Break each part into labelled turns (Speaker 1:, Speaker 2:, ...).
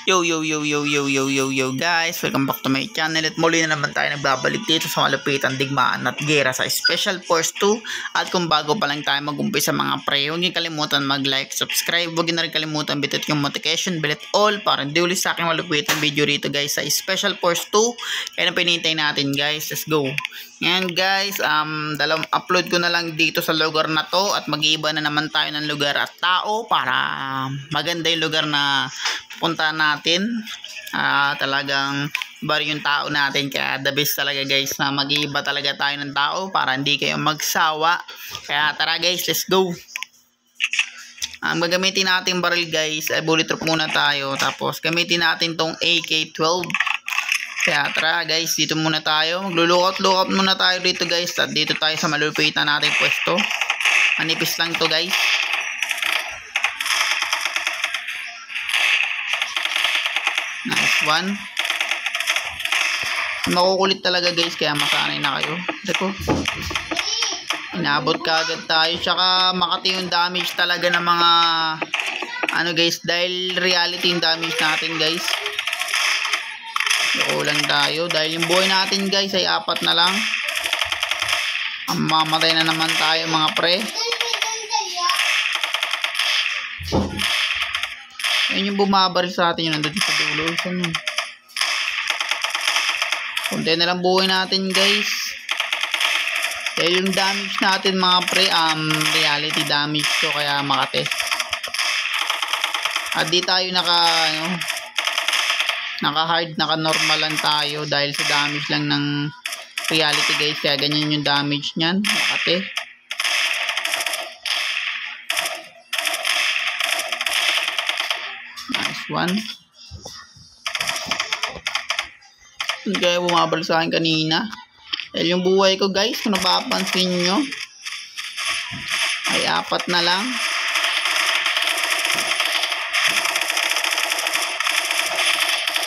Speaker 1: Yo guys, welcome back to my channel at muli na naman tayo nagbabalik dito sa malapitan digmaan at gera sa Special Force 2. At kung bago pa lang tayo mag-umpisa mga pre, huwag niyo kalimutan mag-like, subscribe, huwag niyo na rin kalimutan bitit yung notification bell at all para hindi ulit sa aking malapitan video rito guys sa Special Force 2. Kaya na pinintay natin guys, let's go. Ngayon guys, upload ko na lang dito sa lugar na to at mag-iiba na naman tayo ng lugar at tao para maganda yung lugar na punta natin. Talagang bari yung tao natin, kaya the best talaga guys na mag-iiba talaga tayo ng tao para hindi kayo magsawa. Kaya tara guys, let's go. Ang gagamitin natin baril guys ay bullet proof muna tayo, tapos gamitin natin tong AK-12. Kaya tara guys, dito muna tayo. Maglulukat-lukat muna tayo dito guys. At dito tayo sa malupitan natin pwesto. Manipis lang to guys. Nice one. Makukulit talaga guys, kaya masanay na kayo. Dito. Inabot ka agad tayo. Tsaka makati yung damage talaga ng mga guys, dahil reality yung damage natin guys. Ulan tayo dahil yung buhay natin guys ay 4 na lang. Mamatay na naman tayo mga pre. Ayun yung bumabaril sa atin, yun nandun sa dulo. Kunti na lang buhay natin guys. Dahil yung damage natin mga pre, reality damage to, kaya makate. At di tayo naka-hard, naka-normal lang tayo dahil sa damage lang ng reality guys, kaya ganyan yung damage nyan, makate. Nice one. Kaya bumabal sa akin kanina dahil yung buhay ko guys, kung napapansin nyo ay 4 na lang.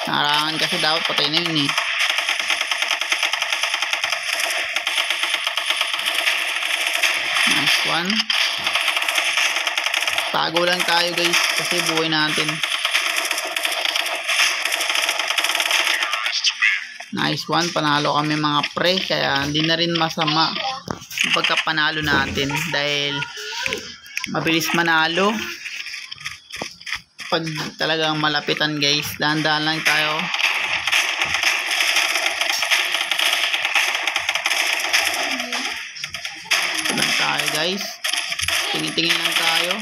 Speaker 1: Narangan kasi dapat patay na yun eh. Nice one. Tago lang tayo guys kasi buhay natin. Nice one. Panalo kami mga pre, kaya hindi na rin masama yung pagkapanalo natin dahil mabilis manalo pag talagang malapitan guys. Dahan-dahan lang tayo. Lang tayo guys. Tingin-tingin lang tayo.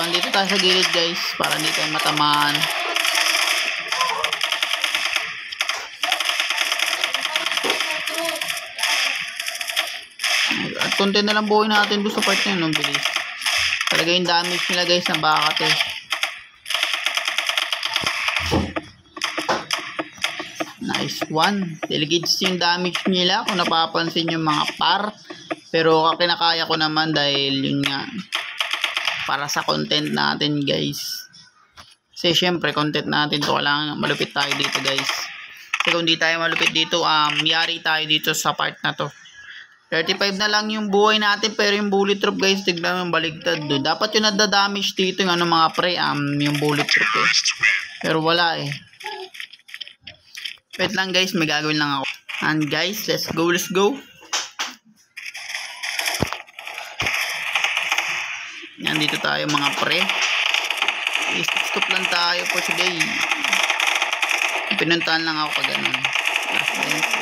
Speaker 1: Dito tayo sa gilid guys para hindi tayo matamaan. At konti na lang buhay natin doon sa part na yun, bilis. Talaga yung damage nila guys na bakat eh. Nice one. Delegate yung damage nila kung napapansin yung mga par. Pero kinakaya ko naman dahil yun nga, para sa content natin guys. Kasi syempre content natin to, kailangan malupit tayo dito guys. Kasi kung di tayo malupit dito, yari tayo dito sa part na to. 35 na lang yung buhay natin, pero yung bullet drop guys, tignan yung baligtad do. Dapat yung nada-damage dito yung mga pre, yung bullet drop eh. Pero wala eh. Wait lang guys, may gagawin lang ako. And guys, let's go. Yan, dito tayo mga pre. Stop lang tayo for today. Pinuntahan lang ako pag ganun.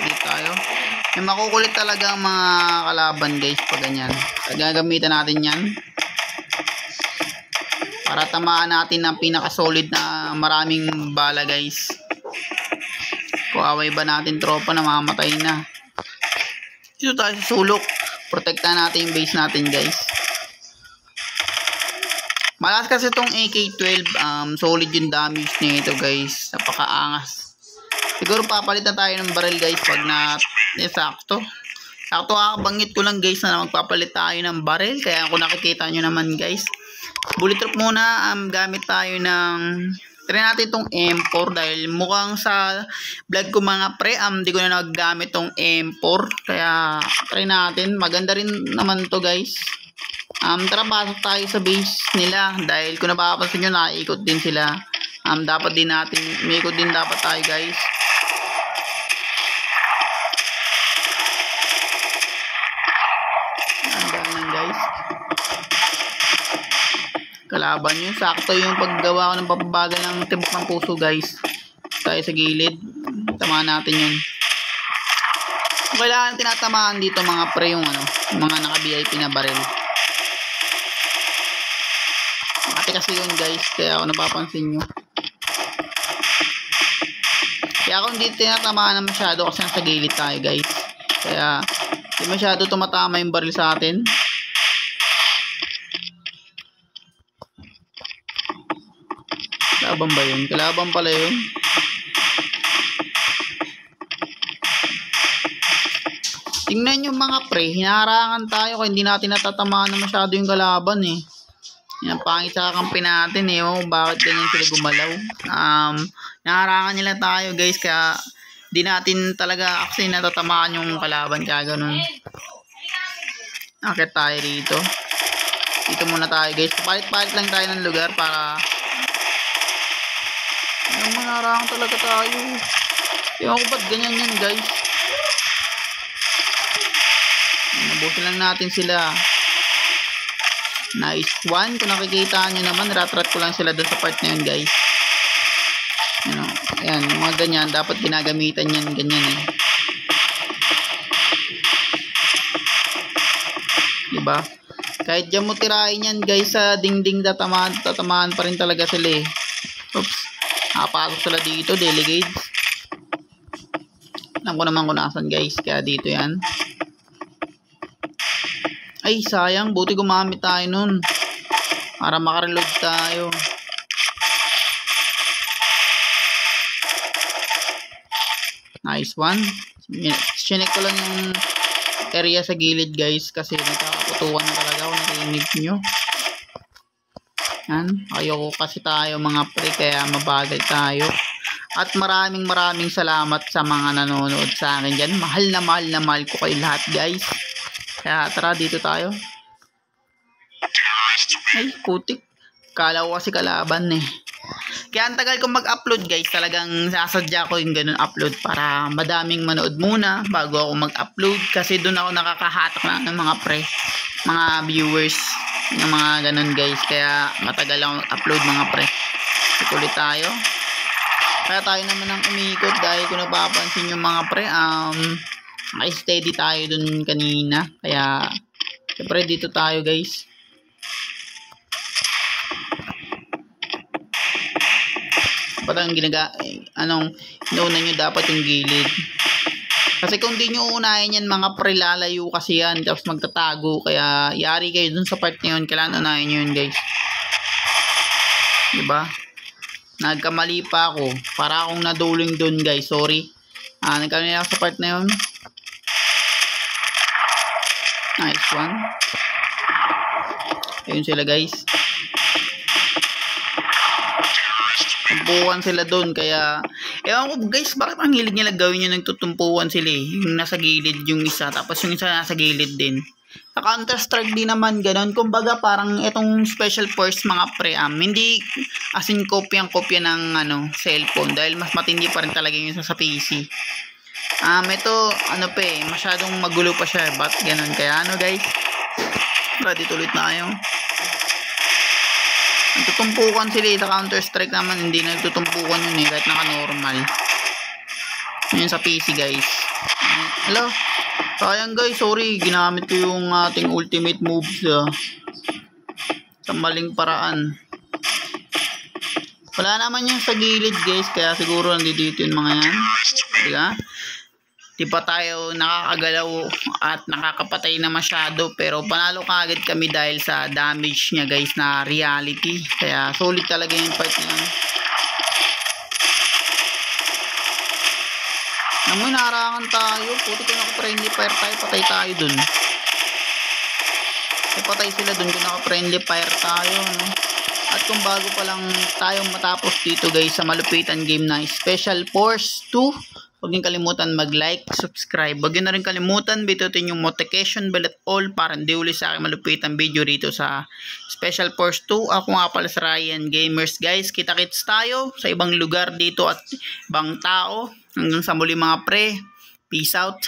Speaker 1: Dito tayo. Yung makukulit talaga ang mga kalaban guys pag ganyan. Gagamitan natin yan para tamaan natin ng pinaka-solid na maraming bala guys. Kuaway ba natin tropa na mamatay na. Dito tayo sa sulok. Protektahan natin yung base natin guys. Malakas kasi itong AK-12. Solid yung damage nito guys. Napakaangas. Siguro papalit na tayo ng baril guys pag sakto. Sakto kakabangit ko lang guys na magpapalit tayo ng baril. Kaya kung nakikita nyo naman guys, bullet drop muna. Gamit tayo ng, try natin itong M4 dahil mukhang sa vlog ko mga pre, di ko na naggamit itong M4. Kaya try natin. Maganda rin naman to guys. Tara, pasok tayo sa base nila. Dahil kung napapansin nyo, naiikot din sila. Dapat din natin, umiikot din dapat tayo, guys. Hanggang guys. Kalaban yun. Sakto yung paggawa ko ng papabagal ng tibok ng puso, guys. Tayo sa gilid. Tamaan natin yun. Kailangan tinatamaan dito mga pre yung mga naka-VIP na baril. Makati kasi yun, guys. Kaya ako napapansin nyo. Kaya ako hindi tinatamaan na masyado kasi nasa gilid tayo, guys. Kaya hindi masyado tumatama yung baril sa atin. Kalaban ba yun? Kalaban pala yun. Tingnan nyo mga pre, hinaharangan tayo kaya hindi natin natatamaan na masyado yung kalaban eh. Yan ang pangit sa kakampi natin eh. Oh, bakit ganyan sila gumalaw? Hinaharangan nila tayo guys kaya di natin talaga actually natatamaan yung kalaban kaya ganun. Akit tayo dito. Dito muna tayo guys. Palit-palit lang tayo ng lugar para hinaharangan talaga tayo. Ewan ko ba't ganyan yan guys. Nabusin lang natin sila. Nice one. Kung nakikita nyo naman, rat-rat ko lang sila dun sa part na yun guys. Ayan, yung mga ganyan, dapat ginagamitan yan, ganyan eh. Diba? Kahit dyan mo tirahin yan guys sa dingding, tatamaan pa rin talaga sila eh. Oops. Nakapasok sila dito, delegate. Alam ko naman kung nasan guys, kaya dito yan. Ay, sayang. Buti gumamit tayo nun. Para makareload tayo. Nice one. Sinek ko lang yung area sa gilid guys. Kasi nagkakaputuan na talaga kung narinig nyo. Yan. Ayoko kasi tayo mga pre. Kaya mabagal tayo. At maraming salamat sa mga nanonood sa akin dyan. Mahal na mahal ko kayo lahat guys. Kaya tara dito tayo. Ay putik. Kala ko kasi kalaban eh. Kaya ang tagal kong mag-upload guys. Talagang sasadya ko yung ganun upload. Para madaming manood muna bago ako mag-upload. Kasi doon ako nakakahatak na ng mga pre. Mga viewers. Yung mga ganun guys. Kaya matagal akong upload mga pre. Ituloy tayo. Kaya tayo naman ang umikot. Dahil kung napapansin yung mga pre. Naka-steady tayo dun kanina. Kaya, siyempre dito tayo guys. Dapat ang inuuna nyo dapat yung gilid. Kasi kung di nyo unahin yan, mga pre, lalayo kasi yan. Tapos magtatago. Kaya, yari kayo dun sa part na yun. Kailangan unahin nyo yun guys. Diba? Nagkamali pa ako. Para akong naduling dun guys. Sorry. Nagkamali ako sa part na yun. Nice one. Ayun sila guys. Tumpuan sila doon. Kaya ewan ko guys, bakit ang hilig nila gawin yung nagtutumpuan sila eh. Yung nasa gilid yung isa. Tapos yung isa nasa gilid din. Sa Counter Strike din naman ganun. Kumbaga parang itong special force mga pre hindi as in kopya ng cellphone. Dahil mas matindi pa rin talaga yung isa sa PC. Ito, masyadong magulo pa siya. Ba't ganun? Kaya guys? Ready tuloy tayo. Nagtutumpukan sila sa Counter Strike naman. Hindi nagtutumpukan yun eh. Kahit naka-normal. Yun sa PC guys. Hello? Sayang guys. Sorry. Ginamit ko yung ating ultimate moves sa maling paraan. Wala naman yung sa gilid guys. Kaya siguro nandito yung mga yan. Diba? Di pa tayo nakakagalaw at nakakapatay na masyado. Pero panalo kagad kami dahil sa damage niya guys na reality. Kaya solid talaga yung part na yun. Naman narangan tayo. Puti ko naka-friendly fire tayo. Patay tayo dun. Patay sila dun kung naka-friendly fire tayo. At kung bago pa lang tayo matapos dito guys sa malupitan game na Special Force 2. Huwag niyong kalimutan mag-like, subscribe. Huwag niyo na rin kalimutan bitutin yung notification bell at all para hindi uli sa akin malupitang video rito sa Special Force 2. Ako nga pala sa Ryan Gamers guys. Kita-kits tayo sa ibang lugar dito at ibang tao. Hanggang sa muli mga pre. Peace out.